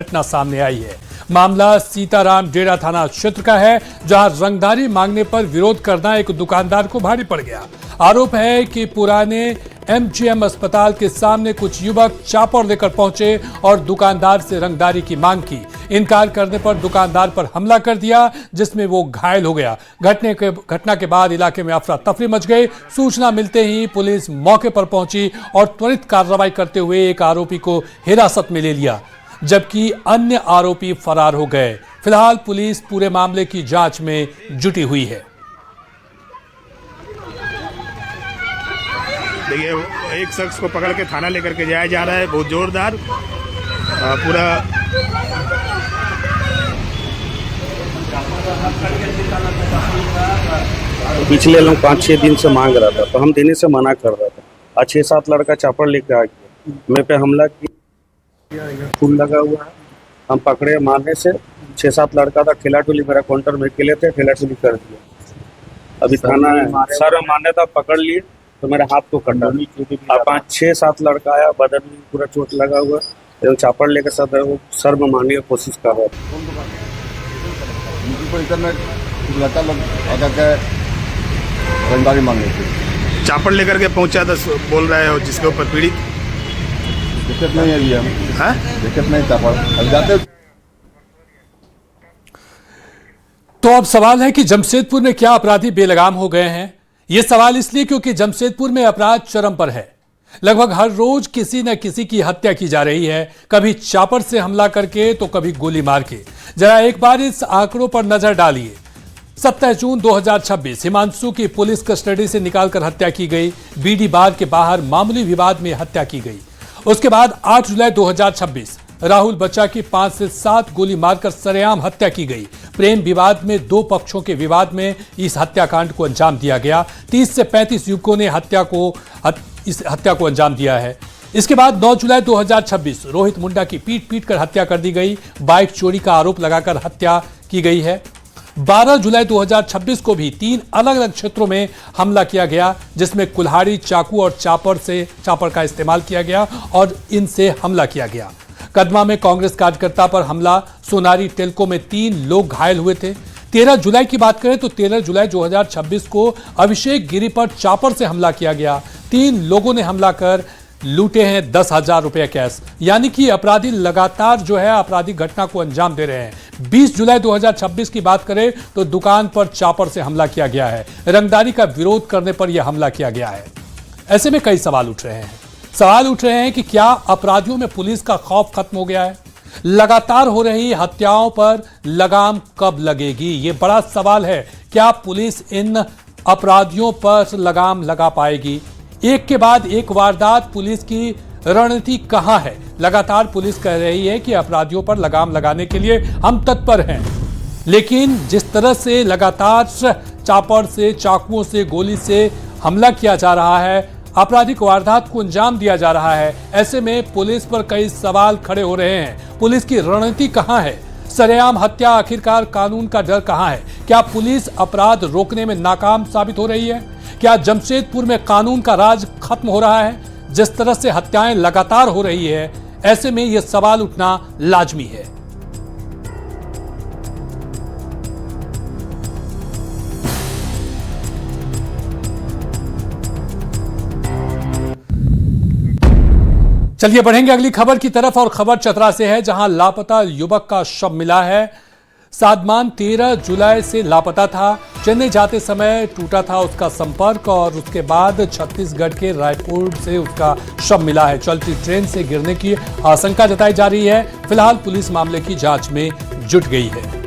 घटना सामने आई है। मामला सीताराम डेरा थाना क्षेत्र का है, जहां रंगदारी मांगने पर विरोध करना एक दुकानदार को भारी पड़ गया। आरोप है कि पुराने एमजीएम अस्पताल के सामने कुछ युवक चापर लेकर पहुंचे और दुकानदार से रंगदारी की मांग की। इनकार करने पर दुकानदार पर हमला कर दिया, जिसमें वो घायल हो गया। घटना के बाद इलाके में अफरा तफरी मच गई। सूचना मिलते ही पुलिस मौके पर पहुंची और त्वरित कार्रवाई करते हुए एक आरोपी को हिरासत में ले लिया, जबकि अन्य आरोपी फरार हो गए। फिलहाल पुलिस पूरे मामले की जांच में जुटी हुई है। देखिए, एक शख्स को पकड़ के थाना लेकर के जाया जा रहा है, बहुत जोरदार। पूरा पिछले लोग 5-6 दिन से मांग रहा था, तो हम देने से मना कर रहा था। आज 6-7 लड़का चापड़ लेकर आ गया, मैं पे हमला किया, फूल लगा हुआ है। हम पकड़े, मारने से 6-7 लड़का था। ठेला-ठुली मेरा काउंटर में अकेले थे, ठेला-ठुली कर दिया। अभी थाना है, सर मारने था, पकड़ लिए तो मेरे हाथ को कटा। अब 5-6-7 लड़का आया, बदन में पूरा चोट लगा हुआ, एवं चापड़ लेकर सर में मारने की कोशिश कर रहा था। रंगदारी मांगने की चापड़ लेकर के पहुंचा था, बोल रहा है, और जिसके ऊपर पीड़ित दिक्कत नहीं है। दिक्कत नहीं चापड़ अब जाते। तो अब सवाल है कि जमशेदपुर में क्या अपराधी बेलगाम हो गए हैं। यह सवाल इसलिए क्योंकि जमशेदपुर में अपराध चरम पर है। लगभग हर रोज किसी न किसी की हत्या की जा रही है, कभी चापर से हमला करके तो कभी गोली मार के। जरा एक बार इस आंकड़ों पर नजर डालिए। 17 जून 2026 हिमांशु की पुलिस कस्टडी से निकालकर हत्या की गई। बीडी बार के बाहर मामूली विवाद में हत्या की गई। उसके बाद 8 जुलाई 2026 राहुल बच्चा की 5 से 7 गोली मारकर सरेआम हत्या की गई। प्रेम विवाद में 2 पक्षों के विवाद में इस हत्याकांड को अंजाम दिया गया। 30 से 35 युवकों ने इस हत्या को अंजाम दिया है। इसके बाद 9 जुलाई 2026 रोहित मुंडा की पीट कर हत्या कर दी गई। बाइक चोरी का आरोप लगाकर हत्या की गई है। 12 जुलाई 2026 को भी 3 अलग अलग क्षेत्रों में हमला किया गया, जिसमें कुल्हाड़ी, चाकू और चापर का इस्तेमाल किया गया और इनसे हमला किया गया। कदमा में कांग्रेस कार्यकर्ता पर हमला। सोनारी टेल्को में 3 लोग घायल हुए थे। 13 जुलाई की बात करें तो 13 जुलाई 2026 को अभिषेक गिरी पर चापर से हमला किया गया। 3 लोगों ने हमला कर लूटे हैं 10,000 रुपए कैश। यानी कि अपराधी लगातार जो है आपराधिक घटना को अंजाम दे रहे हैं। 20 जुलाई 2026 की बात करें तो दुकान पर चापर से हमला किया गया है। रंगदारी का विरोध करने पर यह हमला किया गया है। ऐसे में कई सवाल उठ रहे हैं। सवाल उठ रहे हैं कि क्या अपराधियों में पुलिस का खौफ खत्म हो गया है? लगातार हो रही हत्याओं पर लगाम कब लगेगी, यह बड़ा सवाल है। क्या पुलिस इन अपराधियों पर लगाम लगा पाएगी? एक के बाद एक वारदात, पुलिस की रणनीति कहां है? लगातार पुलिस कह रही है कि अपराधियों पर लगाम लगाने के लिए हम तत्पर हैं, लेकिन जिस तरह से लगातार चापर से, चाकुओं से, गोली से हमला किया जा रहा है, आपराधिक वारदात को अंजाम दिया जा रहा है, ऐसे में पुलिस पर कई सवाल खड़े हो रहे हैं। पुलिस की रणनीति कहां है? सरेआम हत्या, आखिरकार कानून का डर कहां है? क्या पुलिस अपराध रोकने में नाकाम साबित हो रही है? क्या जमशेदपुर में कानून का राज खत्म हो रहा है? जिस तरह से हत्याएं लगातार हो रही है, ऐसे में यह सवाल उठना लाजमी है। चलिए बढ़ेंगे अगली खबर की तरफ, और खबर चतरा से है, जहां लापता युवक का शव मिला है। सादमान 13 जुलाई से लापता था। चेन्नई जाते समय टूटा था उसका संपर्क, और उसके बाद छत्तीसगढ़ के रायपुर से उसका शव मिला है। चलती ट्रेन से गिरने की आशंका जताई जा रही है। फिलहाल पुलिस मामले की जांच में जुट गई है।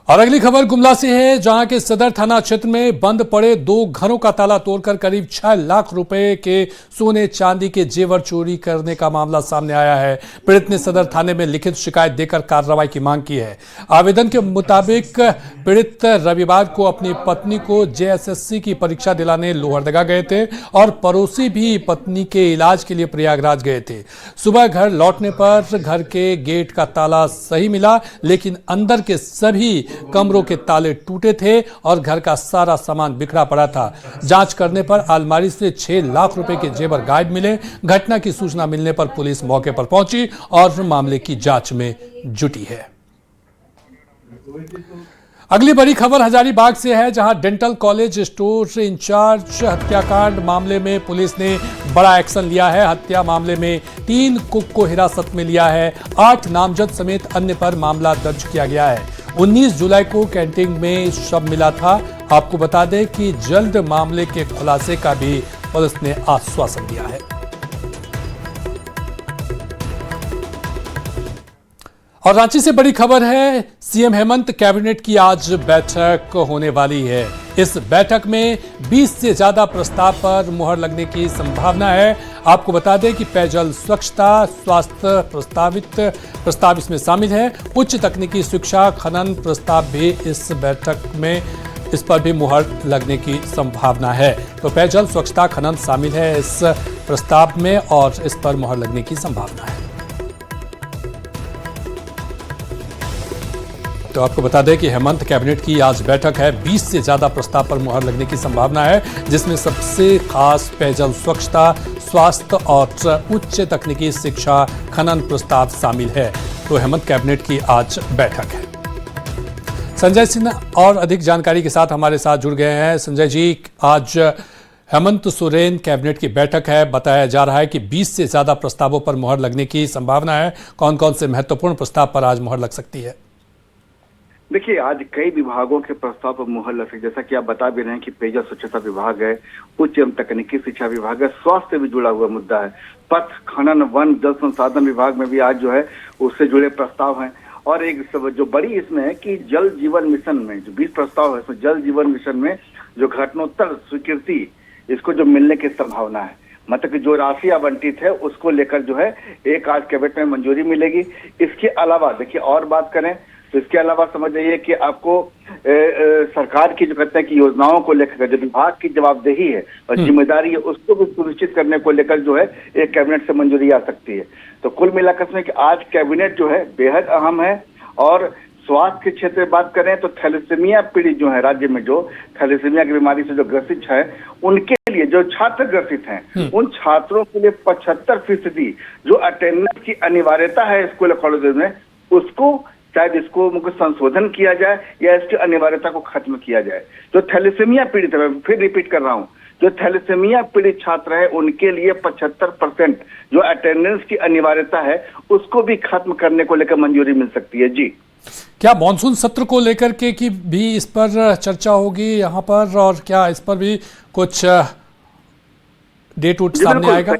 और अगली खबर गुमला से है, जहां के सदर थाना क्षेत्र में बंद पड़े 2 घरों का ताला तोड़कर करीब 6 लाख रुपए के सोने चांदी के जेवर चोरी करने का मामला सामने आया है। पीड़ित ने सदर थाने में लिखित शिकायत देकर कार्रवाई की मांग की है। आवेदन के मुताबिक पीड़ित रविवार को अपनी पत्नी को जेएसएससी की परीक्षा दिलाने लोहरदगा गए थे, और पड़ोसी भी पत्नी के इलाज के लिए प्रयागराज गए थे। सुबह घर लौटने पर घर के गेट का ताला सही मिला, लेकिन अंदर के सभी कमरों के ताले टूटे थे और घर का सारा सामान बिखरा पड़ा था। जांच करने पर अलमारी से 6 लाख रुपए के जेवर गायब मिले। घटना की सूचना मिलने पर पुलिस मौके पर पहुंची और मामले की जांच में जुटी है। अगली बड़ी खबर हजारीबाग से है, जहां डेंटल कॉलेज स्टोर इंचार्ज हत्याकांड मामले में पुलिस ने बड़ा एक्शन लिया है। हत्या मामले में 3 कुक को हिरासत में लिया है। 8 नामजद समेत अन्य पर मामला दर्ज किया गया है। 19 जुलाई को कैंटीन में शव मिला था। आपको बता दें कि जल्द मामले के खुलासे का भी पुलिस ने आश्वासन दिया है। और रांची से बड़ी खबर है, सीएम हेमंत कैबिनेट की आज बैठक होने वाली है। इस बैठक में 20 से ज्यादा प्रस्ताव पर मुहर लगने की संभावना है। आपको बता दें कि पेयजल स्वच्छता, स्वास्थ्य प्रस्ताव इसमें शामिल है। उच्च तकनीकी शिक्षा, खनन प्रस्ताव भी इस बैठक में, इस पर भी मुहर लगने की संभावना है। तो पेयजल, स्वच्छता, खनन शामिल है इस प्रस्ताव में और इस पर मुहर लगने की संभावना है। तो आपको बता दें कि हेमंत कैबिनेट की आज बैठक है। 20 से ज्यादा प्रस्ताव पर मुहर लगने की संभावना है, जिसमें सबसे खास पेयजल, स्वच्छता, स्वास्थ्य और उच्च तकनीकी शिक्षा, खनन प्रस्ताव शामिल है। तो हेमंत कैबिनेट की आज बैठक है। संजय सिन्हा और अधिक जानकारी के साथ हमारे साथ जुड़ गए हैं। संजय जी, आज हेमंत सोरेन कैबिनेट की बैठक है। बताया जा रहा है कि 20 से ज्यादा प्रस्तावों पर मुहर लगने की संभावना है। कौन कौन से महत्वपूर्ण प्रस्ताव पर आज मुहर लग सकती है? देखिए, आज कई विभागों के प्रस्ताव पर मुहर लग सकती है। जैसा कि आप बता भी रहे हैं कि पेयजल स्वच्छता विभाग है, उच्च एवं तकनीकी शिक्षा विभाग है, स्वास्थ्य भी जुड़ा हुआ मुद्दा है, पथ, खनन, वन, जल संसाधन विभाग में भी आज जो है उससे जुड़े प्रस्ताव हैं। और एक जो बड़ी इसमें है कि जल जीवन मिशन में जो 20 प्रस्ताव है, उसमें जल जीवन मिशन में जो घटनोत्तर स्वीकृति इसको जो मिलने की संभावना है, मतलब कि जो राशि आवंटित है उसको लेकर जो है एक आज कैबिनेट में मंजूरी मिलेगी। इसके अलावा देखिए और बात करें तो इसके अलावा समझ जाइए कि आपको सरकार की जो कहते हैं कि योजनाओं को लेकर जो विभाग की जवाबदेही है और जिम्मेदारी है उसको भी सुनिश्चित करने को लेकर जो है एक कैबिनेट से मंजूरी आ सकती है। तो कुल मिलाकर में कि आज कैबिनेट जो है बेहद अहम है। और स्वास्थ्य के क्षेत्र में बात करें तो थैलेसीमिया पीड़ित जो है, राज्य में जो थैलेसीमिया की बीमारी से जो ग्रसित है, उनके लिए जो छात्र ग्रसित हैं, उन छात्रों के लिए 75% जो अटेंडेंस की अनिवार्यता है स्कूल कॉलेज में, उसको शायद इसको संशोधन किया जाए या इसकी अनिवार्यता को खत्म किया जाए। जो थैलेसीमिया पीड़ित है, फिर रिपीट कर रहा हूं, जो थैलेसीमिया पीड़ित छात्र है उनके लिए 75% जो अटेंडेंस की अनिवार्यता है उसको भी खत्म करने को लेकर मंजूरी मिल सकती है। जी, क्या मॉनसून सत्र को लेकर के की भी इस पर चर्चा होगी यहाँ पर, और क्या इस पर भी कुछ डेट उट सामने आएगा?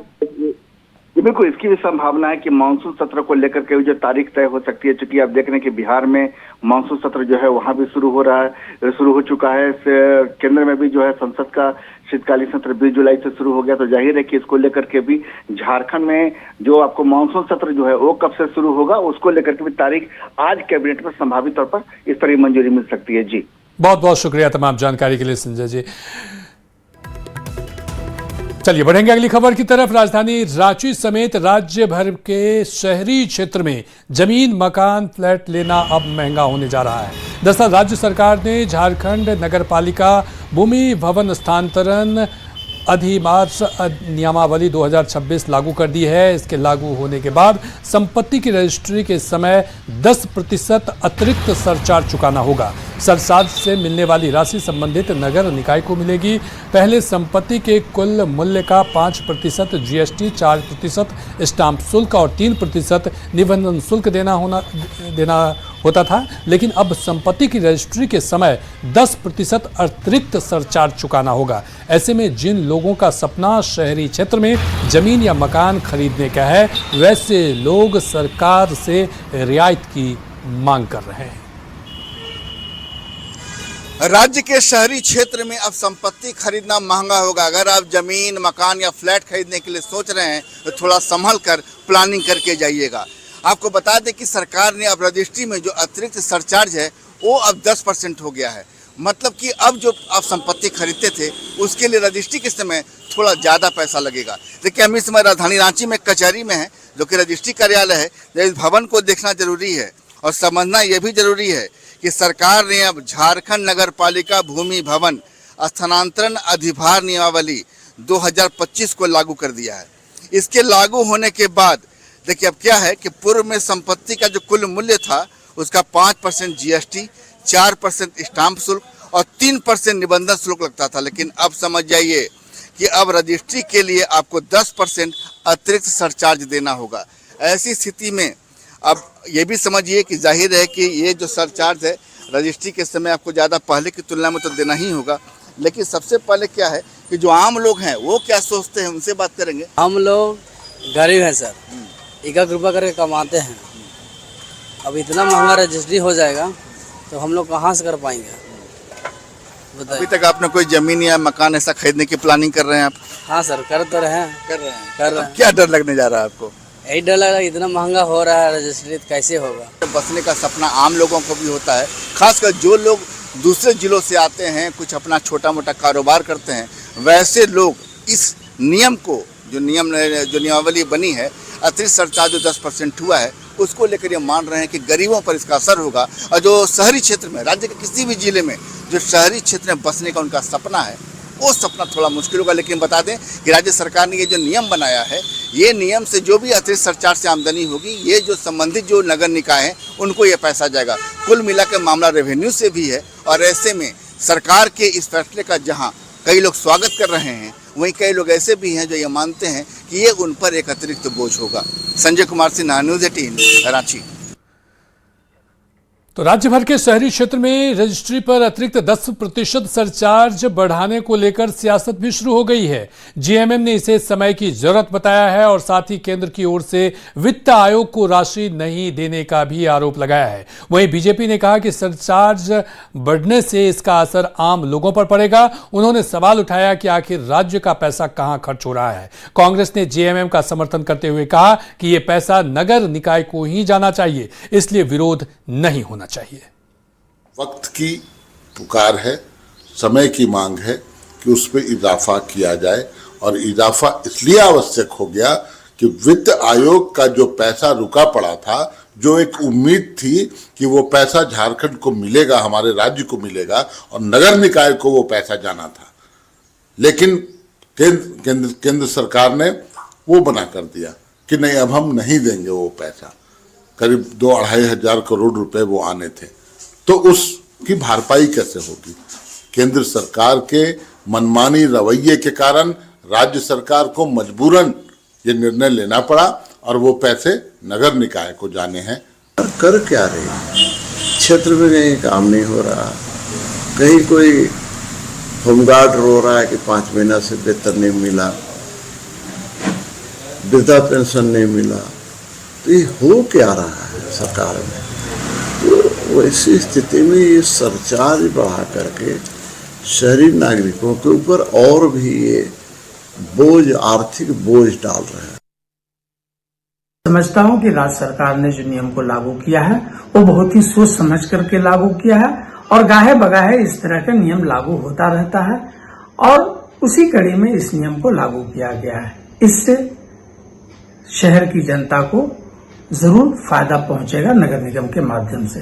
बिल्कुल, इसकी भी संभावना है कि मानसून सत्र को लेकर के जो तारीख तय हो सकती है। चूंकि आप देख रहे हैं कि बिहार में मानसून सत्र जो है वहां भी शुरू हो चुका है। केंद्र में भी जो है संसद का शीतकालीन सत्र 20 जुलाई से शुरू हो गया। तो जाहिर है कि इसको लेकर के भी झारखंड में जो आपको मानसून सत्र जो है वो कब से शुरू होगा उसको लेकर के भी तारीख आज कैबिनेट में संभावित तौर पर इस पर मंजूरी मिल सकती है। जी, बहुत बहुत शुक्रिया तमाम जानकारी के लिए संजय जी। चलिए बढ़ेंगे अगली खबर की तरफ। राजधानी रांची समेत राज्य भर के शहरी क्षेत्र में जमीन, मकान, फ्लैट लेना अब महंगा होने जा रहा है। दरअसल राज्य सरकार ने झारखंड नगरपालिका भूमि भवन स्थानांतरण अधिमार्स नियमावली 2026 लागू कर दी है। इसके लागू होने के बाद संपत्ति की रजिस्ट्री के समय 10% अतिरिक्त सरचार्ज चुकाना होगा। सरचार्ज से मिलने वाली राशि संबंधित नगर निकाय को मिलेगी। पहले संपत्ति के कुल मूल्य का 5% जीएसटी, 4% स्टाम्प शुल्क और 3% निबंधन शुल्क देना होता था, लेकिन अब संपत्ति की रजिस्ट्री के समय 10% अतिरिक्त सरचार्ज चुकाना होगा। ऐसे में जिन लोगों का सपना शहरी क्षेत्र में जमीन या मकान खरीदने का है, वैसे लोग सरकार से रियायत की मांग कर रहे हैं। राज्य के शहरी क्षेत्र में अब संपत्ति खरीदना महंगा होगा। अगर आप जमीन, मकान या फ्लैट खरीदने के लिए सोच रहे हैं तो थोड़ा संभल कर प्लानिंग करके जाइएगा। आपको बता दें कि सरकार ने अब रजिस्ट्री में जो अतिरिक्त सरचार्ज है वो अब 10% हो गया है। मतलब कि अब जो आप संपत्ति खरीदते थे उसके लिए रजिस्ट्री के समय थोड़ा ज़्यादा पैसा लगेगा। देखिए, हम इस समय राजधानी रांची में कचहरी में है, जो कि रजिस्ट्री कार्यालय है। इस भवन को देखना जरूरी है और समझना यह भी जरूरी है कि सरकार ने अब झारखंड नगर पालिका भूमि भवन स्थानांतरण अधिभार नियमावली 2025 को लागू कर दिया है। इसके लागू होने के बाद देखिए अब क्या है कि पूर्व में संपत्ति का जो कुल मूल्य था उसका 5% GST, 4% स्टाम्प शुल्क और 3% निबंधन शुल्क लगता था, लेकिन अब समझ जाइए कि अब रजिस्ट्री के लिए आपको 10% अतिरिक्त सरचार्ज देना होगा। ऐसी स्थिति में अब ये भी समझिए कि जाहिर है कि ये जो सरचार्ज है रजिस्ट्री के समय आपको ज़्यादा पहले की तुलना में तो देना ही होगा, लेकिन सबसे पहले क्या है कि जो आम लोग हैं वो क्या सोचते हैं, उनसे बात करेंगे। हम लोग गरीब हैं सर, 1 रुपया करके कमाते हैं। अब इतना महंगा रजिस्ट्री हो जाएगा तो हम लोग कहाँ से कर पाएंगे बताइए। अभी तक आपने कोई जमीन या मकान ऐसा खरीदने की प्लानिंग कर रहे हैं आप? हाँ सर, कर तो रहे हैं। कर रहे हैं। क्या डर लगने जा रहा है आपको? यही डर लग रहा है, इतना महंगा हो रहा है रजिस्ट्री, कैसे होगा। बसने का सपना आम लोगों को भी होता है, खासकर जो लोग दूसरे जिलों से आते हैं, कुछ अपना छोटा मोटा कारोबार करते हैं, वैसे लोग इस नियम को जो नियमावली बनी है अतिरिक्त सरचार्ज जो 10% हुआ है उसको लेकर ये मान रहे हैं कि गरीबों पर इसका असर होगा। और जो शहरी क्षेत्र में, राज्य के किसी भी जिले में जो शहरी क्षेत्र में बसने का उनका सपना है वो सपना थोड़ा मुश्किल होगा। लेकिन बता दें कि राज्य सरकार ने ये जो नियम बनाया है, ये नियम से जो भी अतिरिक्त सरचार्ज से आमदनी होगी, ये जो संबंधित जो नगर निकाय हैं उनको ये पैसा जाएगा। कुल मिला के मामला रेवेन्यू से भी है। और ऐसे में सरकार के इस फैसले का जहाँ कई लोग स्वागत कर रहे हैं, वहीं कई लोग ऐसे भी हैं जो ये मानते हैं कि ये उन पर एक अतिरिक्त बोझ होगा। संजय कुमार सिन्हा, न्यूज़ 18, रांची। तो राज्य भर के शहरी क्षेत्र में रजिस्ट्री पर अतिरिक्त 10% सरचार्ज बढ़ाने को लेकर सियासत भी शुरू हो गई है। जीएमएम ने इसे समय की जरूरत बताया है और साथ ही केंद्र की ओर से वित्त आयोग को राशि नहीं देने का भी आरोप लगाया है। वहीं बीजेपी ने कहा कि सरचार्ज बढ़ने से इसका असर आम लोगों पर पड़ेगा। उन्होंने सवाल उठाया कि आखिर राज्य का पैसा कहां खर्च हो रहा है। कांग्रेस ने जीएमएम का समर्थन करते हुए कहा कि यह पैसा नगर निकाय को ही जाना चाहिए, इसलिए विरोध नहीं होना चाहिए। वक्त की पुकार है, समय की मांग है कि उस पर इजाफा किया जाए। और इजाफा इसलिए आवश्यक हो गया कि वित्त आयोग का जो पैसा रुका पड़ा था, जो एक उम्मीद थी कि वो पैसा झारखंड को मिलेगा, हमारे राज्य को मिलेगा और नगर निकाय को वो पैसा जाना था, लेकिन केंद्र सरकार ने वो मना कर दिया कि नहीं, अब हम नहीं देंगे वो पैसा। करीब 2-2.5 हजार करोड़ रुपए वो आने थे, तो उसकी भरपाई कैसे होगी? केंद्र सरकार के मनमानी रवैये के कारण राज्य सरकार को मजबूरन ये निर्णय लेना पड़ा और वो पैसे नगर निकाय को जाने हैं। कर क्या रहे हैं? क्षेत्र में कहीं काम नहीं हो रहा, कहीं कोई होमगार्ड रो रहा है कि 5 महीना से वेतन नहीं मिला, वृद्धा पेंशन नहीं मिला। तो ये हो क्या रहा है सरकार में? तो वैसी स्थिति में ये सरचार्ज बढ़ा करके शहरी नागरिकों के ऊपर और भी ये बोझ, आर्थिक बोझ डाल रहे हैं। समझता हूं कि राज्य सरकार ने जो नियम को लागू किया है वो बहुत ही सोच समझ करके लागू किया है और गाहे बगाहे इस तरह का नियम लागू होता रहता है और उसी कड़ी में इस नियम को लागू किया गया है। इससे शहर की जनता को जरूर फायदा पहुंचेगा नगर निगम के माध्यम से।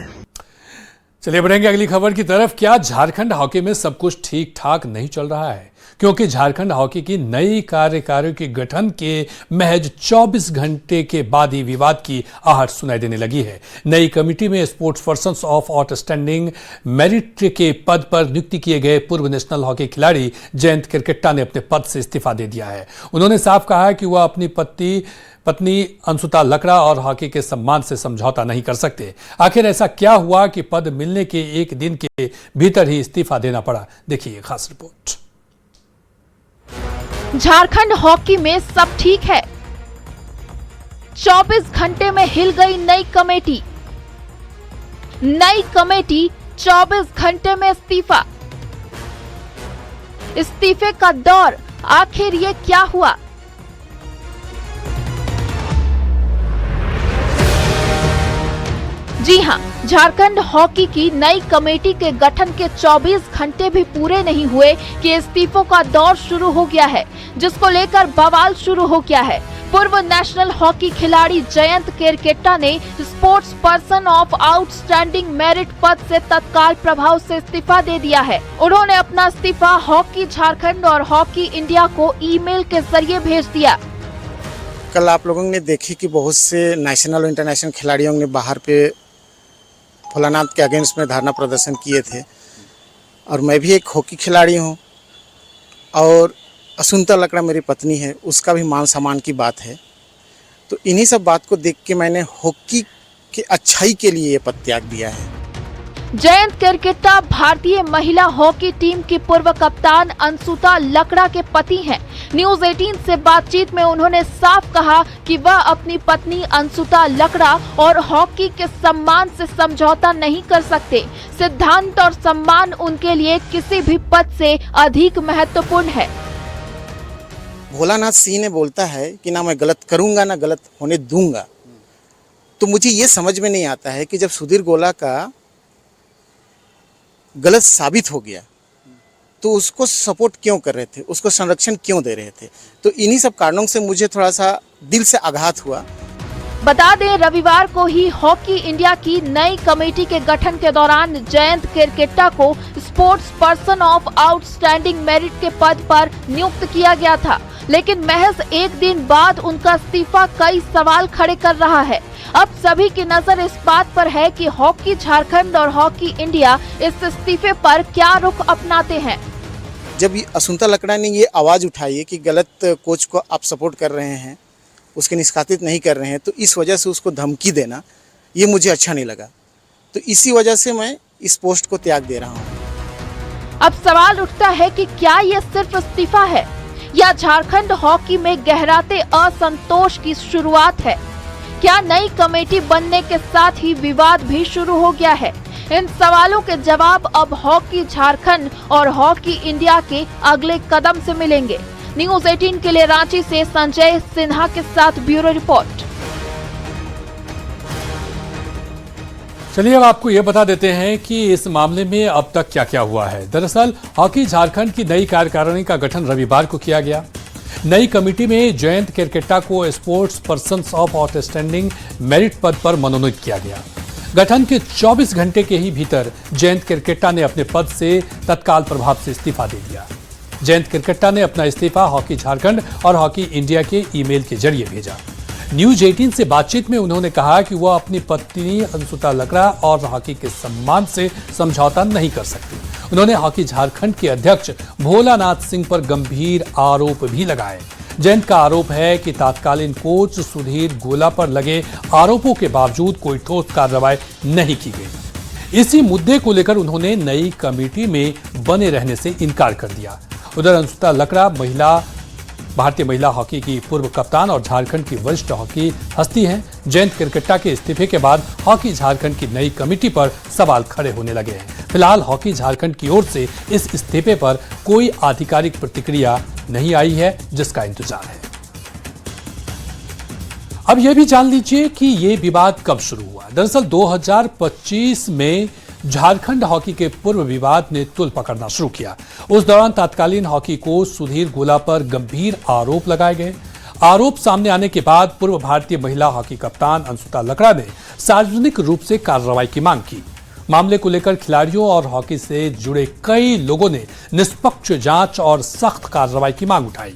चलिए बढ़ेंगे अगली खबर की तरफ। क्या झारखंड हॉकी में सब कुछ ठीक ठाक नहीं चल रहा है? क्योंकि झारखंड हॉकी की नई कार्यकारिणी के गठन के महज 24 घंटे के बाद ही विवाद की आहट सुनाई देने लगी है। नई कमेटी में sports persons of outstanding merit के पद पर नियुक्ति किए गए पूर्व नेशनल हॉकी खिलाड़ी जयंत किरकेट्टा ने अपने पद से इस्तीफा दे दिया है। उन्होंने साफ कहा है कि वह अपनी पत्नी अंशुता लकड़ा और हॉकी के सम्मान से समझौता नहीं कर सकते। आखिर ऐसा क्या हुआ कि पद मिलने के एक दिन के भीतर ही इस्तीफा देना पड़ा? देखिए खास रिपोर्ट। झारखंड हॉकी में सब ठीक है। 24 घंटे में हिल गई नई कमेटी। नई कमेटी 24 घंटे में इस्तीफा। इस्तीफे का दौर, आखिर ये क्या हुआ? जी हां, झारखंड हॉकी की नई कमेटी के गठन के 24 घंटे भी पूरे नहीं हुए कि इस्तीफों का दौर शुरू हो गया है, जिसको लेकर बवाल शुरू हो गया है। पूर्व नेशनल हॉकी खिलाड़ी जयंत केरकेट्टा ने sports person of outstanding merit पद से तत्काल प्रभाव से इस्तीफा दे दिया है। उन्होंने अपना इस्तीफा हॉकी झारखंड और हॉकी इंडिया को ईमेल के जरिए भेज दिया। कल आप लोगों ने देखी कि बहुत से नेशनल और इंटरनेशनल खिलाड़ियों ने बाहर पे भोलानाथ के अगेंस्ट में धरना प्रदर्शन किए थे और मैं भी एक हॉकी खिलाड़ी हूँ और असुंता लकड़ा मेरी पत्नी है, उसका भी मान सम्मान की बात है। तो इन्हीं सब बात को देख के मैंने हॉकी की अच्छाई के लिए ये पद त्याग दिया है। जयंत केरकेट्टा भारतीय महिला हॉकी टीम की पूर्व कप्तान अंशुता लकड़ा के पति हैं। न्यूज 18 से बातचीत में उन्होंने साफ कहा कि वह अपनी पत्नी अंशुता लकड़ा और हॉकी के सम्मान से समझौता नहीं कर सकते। सिद्धांत और सम्मान उनके लिए किसी भी पद से अधिक महत्वपूर्ण है। भोलानाथ सिंह ने बोलता है कि ना मैं गलत करूंगा ना गलत होने दूंगा। तो मुझे ये समझ में नहीं आता है कि जब सुधीर गोला का गलत साबित हो गया तो उसको सपोर्ट क्यों कर रहे थे, उसको संरक्षण क्यों दे रहे थे। तो इन्हीं सब कारणों से मुझे थोड़ा सा दिल से आघात हुआ। बता दें, रविवार को ही हॉकी इंडिया की नई कमेटी के गठन के दौरान जयंत केरकेट्टा को sports person of outstanding merit के पद पर नियुक्त किया गया था, लेकिन महज एक दिन बाद उनका इस्तीफा कई सवाल खड़े कर रहा है। अब सभी की नजर इस बात पर है कि हॉकी झारखंड और हॉकी इंडिया इस इस्तीफे पर क्या रुख अपनाते हैं। जब असुंता लकड़ा ने ये आवाज़ उठाई है कि गलत कोच को आप सपोर्ट कर रहे हैं, उसके निष्कासित नहीं कर रहे हैं, तो इस वजह से उसको धमकी देना ये मुझे अच्छा नहीं लगा। तो इसी वजह से मैं इस पोस्ट को त्याग दे रहा हूँ। अब सवाल उठता है कि क्या ये सिर्फ इस्तीफा है या झारखंड हॉकी में गहराते असंतोष की शुरुआत है। क्या नई कमेटी बनने के साथ ही विवाद भी शुरू हो गया है? इन सवालों के जवाब अब हॉकी झारखंड और हॉकी इंडिया के अगले कदम से मिलेंगे। न्यूज 18 के लिए रांची से संजय सिन्हा के साथ ब्यूरो रिपोर्ट। चलिए अब आपको यह बता देते हैं कि इस मामले में अब तक क्या क्या हुआ है। दरअसल हॉकी झारखंड की नई कार्यकारिणी का गठन रविवार को किया गया। नई कमेटी में जयंत केरकेट्टा को sports person of outstanding merit पद पर मनोनीत किया गया। गठन के 24 घंटे के ही भीतर जयंत केरकेट्टा ने अपने पद से तत्काल प्रभाव से इस्तीफा दे दिया। जयंत केरकेट्टा ने अपना इस्तीफा हॉकी झारखंड और हॉकी इंडिया के ईमेल के जरिए भेजा। न्यूज 18 से बातचीत में उन्होंने कहा कि वह अपनी पत्नी अंशुता लकड़ा और हॉकी के सम्मान से समझौता नहीं कर सकते। उन्होंने हॉकी झारखंड के अध्यक्ष भोलानाथ सिंह पर गंभीर आरोप भी लगाए। जयंत का आरोप है कि तत्कालीन कोच सुधीर गोला पर लगे आरोपों के बावजूद कोई ठोस कार्रवाई नहीं की गई। इसी मुद्दे को लेकर उन्होंने नई कमेटी में बने रहने से इनकार कर दिया। उधर अंशुता लकड़ा भारतीय महिला हॉकी की पूर्व कप्तान और झारखंड की वरिष्ठ हॉकी हस्ती हैं। जयंत केरकेट्टा के इस्तीफे के बाद हॉकी झारखंड की नई कमेटी पर सवाल खड़े होने लगे हैं। फिलहाल हॉकी झारखंड की ओर से इस इस्तीफे पर कोई आधिकारिक प्रतिक्रिया नहीं आई है, जिसका इंतजार है। अब यह भी जान लीजिए कि यह विवाद कब शुरू हुआ। दरअसल 2025 में झारखंड हॉकी के पूर्व विवाद ने तुल पकड़ना शुरू किया। उस दौरान तत्कालीन हॉकी कोच सुधीर गोला पर गंभीर आरोप लगाए गए। आरोप सामने आने के बाद पूर्व भारतीय महिला हॉकी कप्तान अंशुता लकड़ा ने सार्वजनिक रूप से कार्रवाई की मांग की। मामले को लेकर खिलाड़ियों और हॉकी से जुड़े कई लोगों ने निष्पक्ष जांच और सख्त कार्रवाई की मांग उठाई।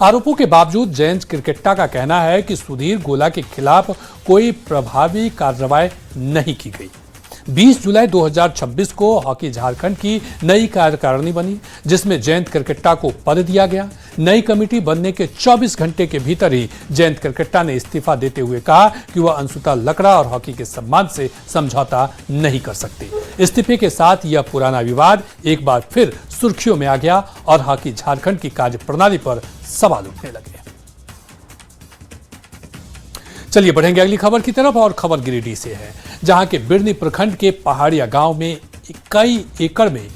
आरोपों के बावजूद जयंत केरकेट्टा का कहना है कि सुधीर गोला के खिलाफ कोई प्रभावी कार्रवाई नहीं की गई। 20 जुलाई 2026 को हॉकी झारखंड की नई कार्यकारिणी बनी, जिसमें जयंत केरकेट्टा को पद दिया गया। नई कमेटी बनने के 24 घंटे के भीतर ही जयंत केरकेट्टा ने इस्तीफा देते हुए कहा कि वह अंशुता लकड़ा और हॉकी के सम्मान से समझौता नहीं कर सकते। इस्तीफे के साथ यह पुराना विवाद एक बार फिर सुर्खियों में आ गया और हॉकी झारखंड की कार्यप्रणाली पर सवाल उठने लगे। चलिए बढ़ेंगे अगली खबर की तरफ और खबर गिरिडीह से है, जहां के बिरनी प्रखंड के पहाड़िया गांव में कई एकड़ में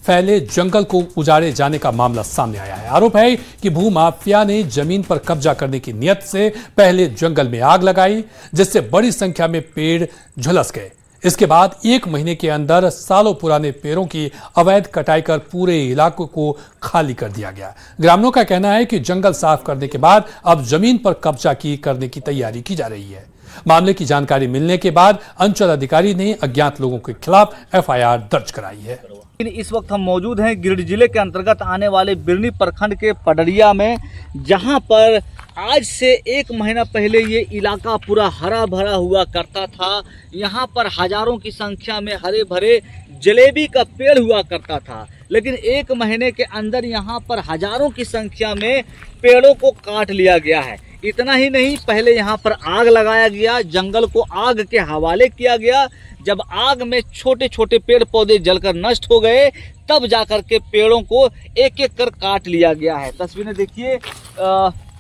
फैले जंगल को उजाड़े जाने का मामला सामने आया है। आरोप है कि भूमाफिया ने जमीन पर कब्जा करने की नियत से पहले जंगल में आग लगाई, जिससे बड़ी संख्या में पेड़ झुलस गए। इसके बाद 1 महीने के अंदर सालों पुराने पेड़ों की अवैध कटाई कर पूरे इलाके को खाली कर दिया गया। ग्रामीणों का कहना है कि जंगल साफ करने के बाद अब जमीन पर कब्जा करने की तैयारी की जा रही है। मामले की जानकारी मिलने के बाद अंचल अधिकारी ने अज्ञात लोगों के खिलाफ FIR दर्ज कराई है। इस वक्त हम मौजूद हैं गिरिडीह जिले के अंतर्गत आने वाले बिरनी प्रखंड के पडरिया में, जहां पर आज से 1 महीना पहले ये इलाका पूरा हरा भरा हुआ करता था। यहाँ पर हजारों की संख्या में हरे भरे जलेबी का पेड़ हुआ करता था, लेकिन 1 महीने के अंदर यहाँ पर हजारों की संख्या में पेड़ों को काट लिया गया है। इतना ही नहीं, पहले यहाँ पर आग लगाया गया, जंगल को आग के हवाले किया गया। जब आग में छोटे छोटे पेड़ पौधे जलकर नष्ट हो गए, तब जाकर के पेड़ों को एक एक कर काट लिया गया है। तस्वीरें देखिए,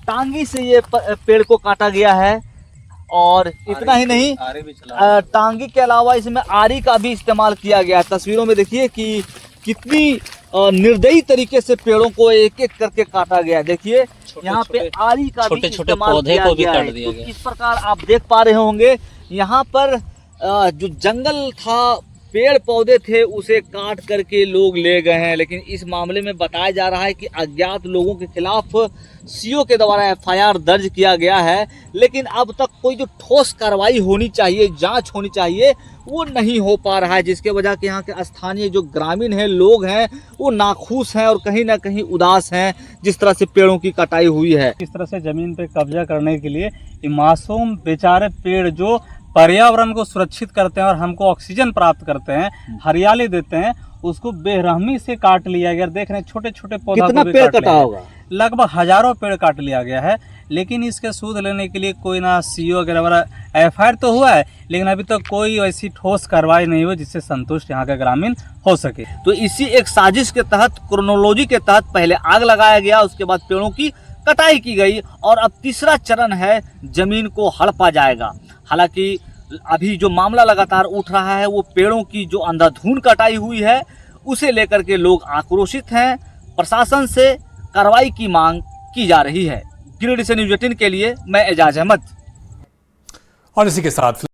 टांगी से ये पेड़ को काटा गया है। और इतना ही नहीं, टांगी के अलावा इसमें आरी का भी इस्तेमाल किया गया है। तस्वीरों में देखिए कि कितनी निर्दयी तरीके से पेड़ों को एक एक करके काटा गया है। देखिए यहाँ पे आरी का भी इस्तेमाल किया गया है। तो इस प्रकार आप देख पा रहे होंगे, यहाँ पर जो जंगल था, पेड़ पौधे थे, उसे काट करके लोग ले गए हैं। लेकिन इस मामले में बताया जा रहा है कि अज्ञात लोगों के खिलाफ CO के द्वारा FIR दर्ज किया गया है, लेकिन अब तक कोई जो ठोस कार्रवाई होनी चाहिए, जांच होनी चाहिए, वो नहीं हो पा रहा है, जिसके वजह से यहाँ के स्थानीय जो ग्रामीण हैं, लोग हैं, वो नाखुश हैं और कहीं ना कहीं उदास हैं जिस तरह से पेड़ों की कटाई हुई है। इस तरह से जमीन पे कब्जा करने के लिए ये मासूम बेचारे पेड़ जो पर्यावरण को सुरक्षित करते हैं और हमको ऑक्सीजन प्राप्त करते हैं, हरियाली देते हैं, उसको बेरहमी से काट लिया गया। देख रहे हैं छोटे छोटे पौधा कितना पेड़ कटा होगा, लगभग हजारों पेड़ काट लिया गया है। लेकिन इसके सूद लेने के लिए कोई ना CO वगैरह FIR तो हुआ है, लेकिन अभी तक कोई ऐसी ठोस कार्रवाई नहीं हुई जिससे संतुष्ट यहाँ के ग्रामीण हो सके। तो इसी एक साजिश के तहत, क्रोनोलॉजी के तहत पहले आग लगाया गया, उसके बाद पेड़ों की कटाई की गई और अब तीसरा चरण है, जमीन को हड़पा जाएगा। हालांकि अभी जो मामला लगातार उठ रहा है वो पेड़ों की जो अंधाधुंध कटाई हुई है, उसे लेकर के लोग आक्रोशित हैं। प्रशासन से कार्रवाई की मांग की जा रही है। गिरिडीह से न्यूज़ 18 के लिए मैं एजाज अहमद। और इसी के साथ